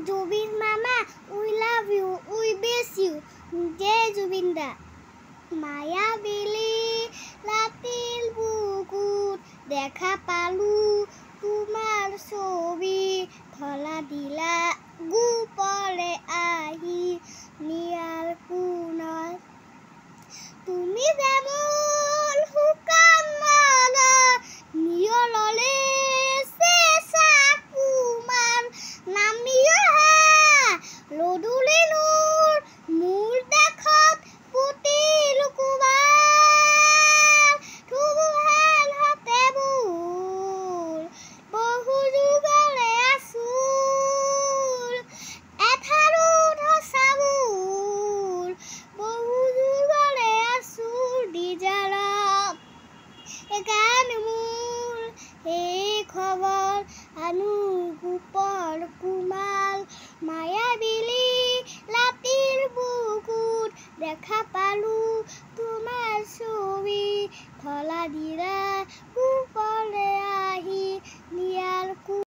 জুবিন মামা, we love you, we miss you. জয় জুবিন দা। মায়াবিলি ৰাতিৰ বুকুত দেখা পালো তোমাৰ ছবি, ধলা দিলা গোপৰে আহি নিয়াৰ কোণত। তুমি যেন